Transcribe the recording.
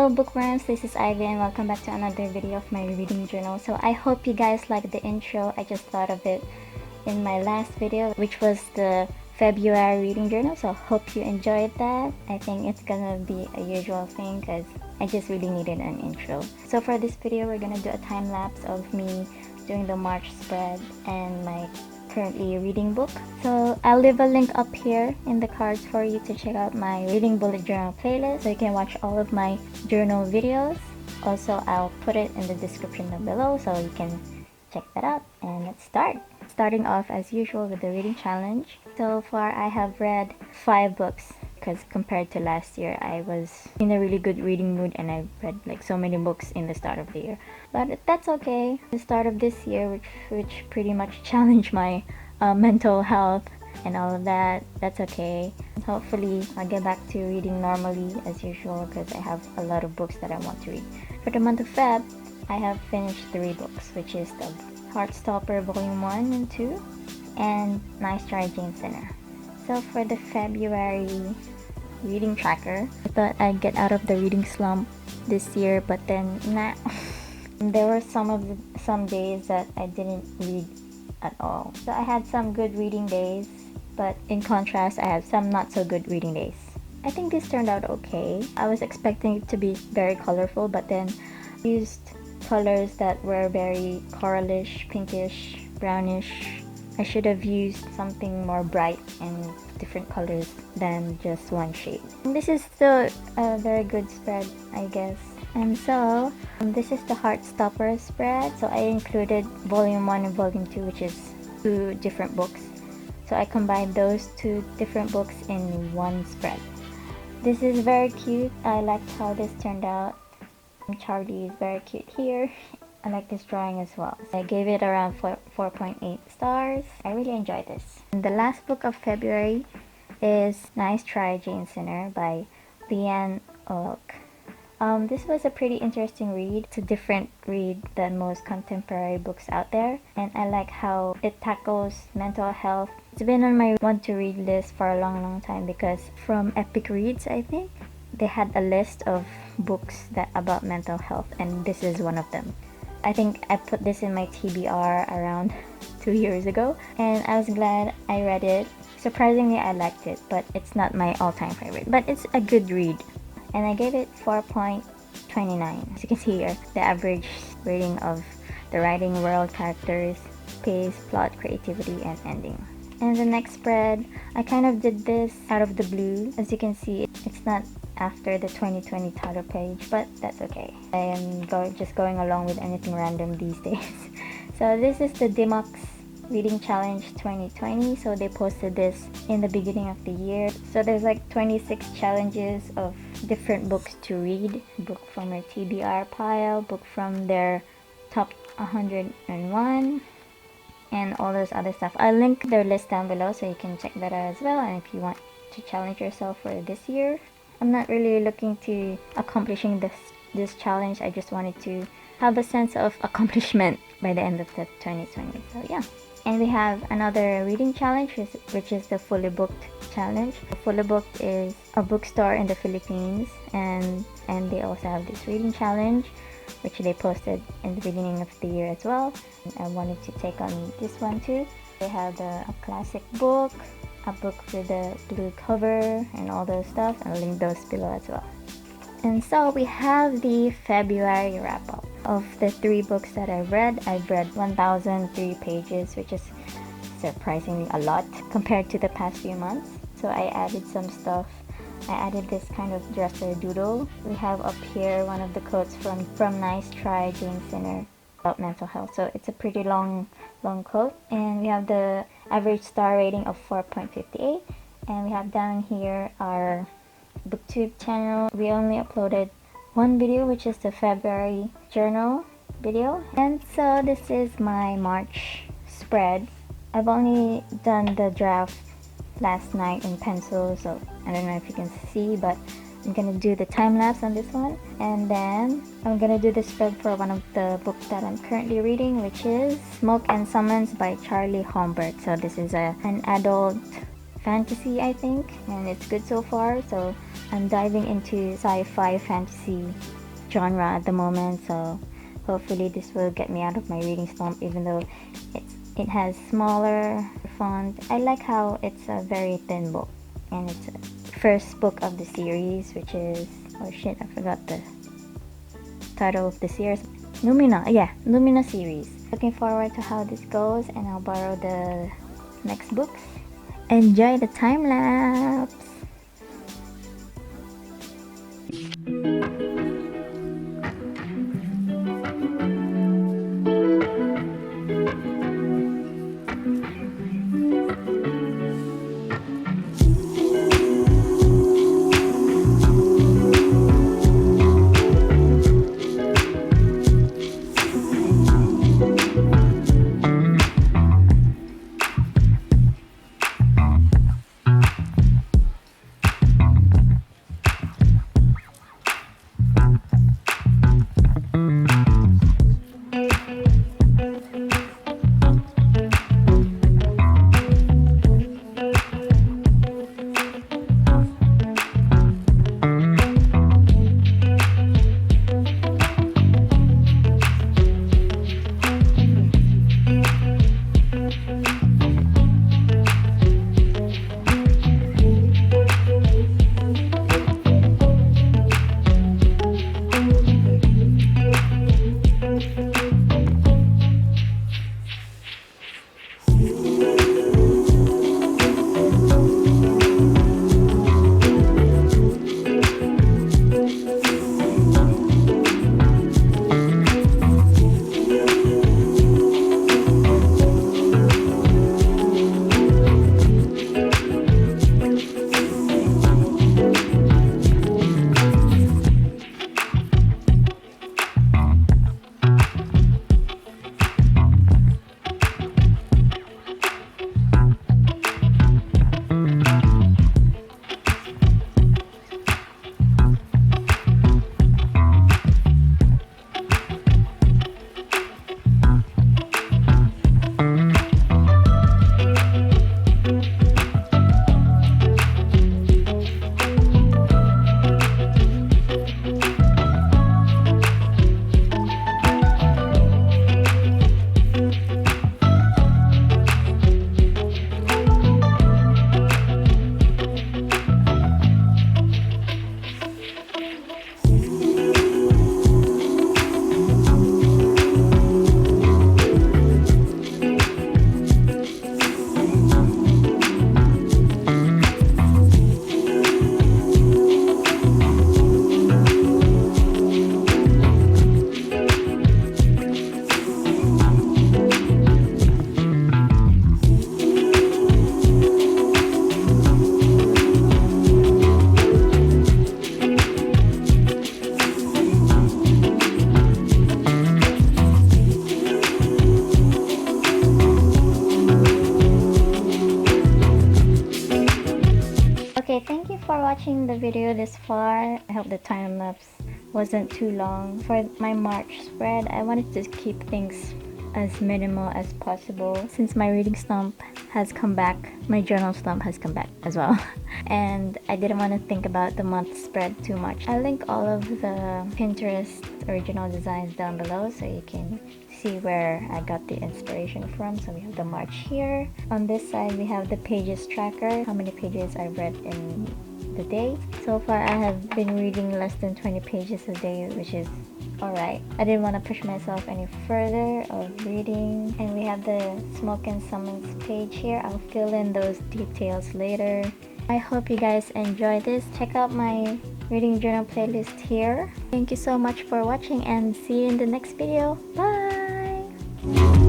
Hello bookworms, this is Ivy and welcome back to another video of my reading journal. So I hope you guys liked the intro. I just thought of it in my last video, which was the February reading journal. So hope you enjoyed that. I think it's gonna be a usual thing because I just really needed an intro. So for this video, we're gonna do a time lapse of me doing the March spread and my currently reading book. So I'll leave a link up here in the cards for you to check out my reading bullet journal playlist so you can watch all of my journal videos. Also, I'll put it in the description down below so you can check that out, and let's start. Starting off as usual with the reading challenge. So far I have read 5 books because compared to last year I was in a really good reading mood and I read like so many books in the start of the year, but that's okay. The start of this year, which pretty much challenged my mental health and all of that, that's okay. Hopefully I'll get back to reading normally as usual because I have a lot of books that I want to read. For the month of Feb, I have finished 3 books, which is the Heartstopper Volume 1 and 2 and Nice Try Jane Sinner. So for the February reading tracker, I thought I'd get out of the reading slump this year, but then nah. There were some days that I didn't read at all. So I had some good reading days, but in contrast I have some not so good reading days. I think this turned out okay. I was expecting it to be very colorful, but then I used colors that were very coralish, pinkish, brownish. I should have used something more bright and different colors than just one shade. And this is still a very good spread, I guess. And so this is the Heartstopper spread. So I included Volume 1 and Volume 2, which is 2 different books. So I combined those 2 different books in one spread. This is very cute. I liked how this turned out. Charlie is very cute here. I like this drawing as well. I gave it around 4.8 stars. I really enjoyed this. And the last book of February is Nice Try Jane Sinner by Leanne Oak. This was a pretty interesting read. It's a different read than most contemporary books out there, and I like how it tackles mental health. It's been on my want to read list for a long time because from EpicReads, I think, they had a list of books that about mental health, and this is one of them. I think I put this in my TBR around 2 years ago, and I was glad I read it. Surprisingly, I liked it, but it's not my all-time favorite, but it's a good read. And I gave it 4.29. As you can see here, the average rating of the writing, world, characters, pace, plot, creativity, and ending. And the next spread, I kind of did this out of the blue. As you can see, it's not after the 2020 title page, but that's okay. I am just going along with anything random these days. So this is the Dymocks Reading Challenge 2020. So they posted this in the beginning of the year. So there's like 26 challenges of different books to read. Book from your TBR pile, book from their top 101, and all those other stuff. I'll link their list down below so you can check that out as well. And if you want to challenge yourself for this year, I'm not really looking to accomplishing this challenge. I just wanted to have a sense of accomplishment by the end of the 2020. So yeah. And we have another reading challenge, which is the Fullybooked challenge. Fullybooked is a bookstore in the Philippines, and they also have this reading challenge, which they posted in the beginning of the year as well. I wanted to take on this one too. They have a classic book, a book with a blue cover, and all those stuff. I'll link those below as well. And so we have the February wrap-up. Of the 3 books that I've read 1,003 pages, which is surprisingly a lot compared to the past few months. So I added some stuff. I added this kind of dresser doodle. We have up here one of the quotes from Nice Try Jane Sinner about mental health. So it's a pretty long quote. And we have the average star rating of 4.58. And we have down here our booktube channel. We only uploaded 1 video, which is the February journal video. And so this is my March spread. I've only done the draft last night in pencil, so I don't know if you can see, but I'm gonna do the time lapse on this one, and then I'm gonna do the spread for one of the books that I'm currently reading, which is Smoke and Summons by Charlie Humbert. So this is an adult fantasy, I think, and it's good so far. So I'm diving into sci-fi fantasy genre at the moment, so hopefully this will get me out of my reading slump, even though it has smaller font. I like how it's a very thin book, and it's the first book of the series, which is, oh shit, I forgot the title of the series. Lumina series. Looking forward to how this goes, and I'll borrow the next books. Enjoy the time lapse. Okay, thank you for watching the video this far. I hope the time lapse wasn't too long. For my March spread, I wanted to keep things as minimal as possible. Since my reading slump has come back, my journal slump has come back as well. And I didn't want to think about the month spread too much. I'll link all of the Pinterest original designs down below so you can see where I got the inspiration from. So we have the March here. On this side we have the pages tracker, how many pages I've read in the day. So far I have been reading less than 20 pages a day, which is alright. I didn't want to push myself any further of reading. And we have the smoke and summons page here. I'll fill in those details later. I hope you guys enjoy this. Check out my reading journal playlist here. Thank you so much for watching, and see you in the next video. Bye!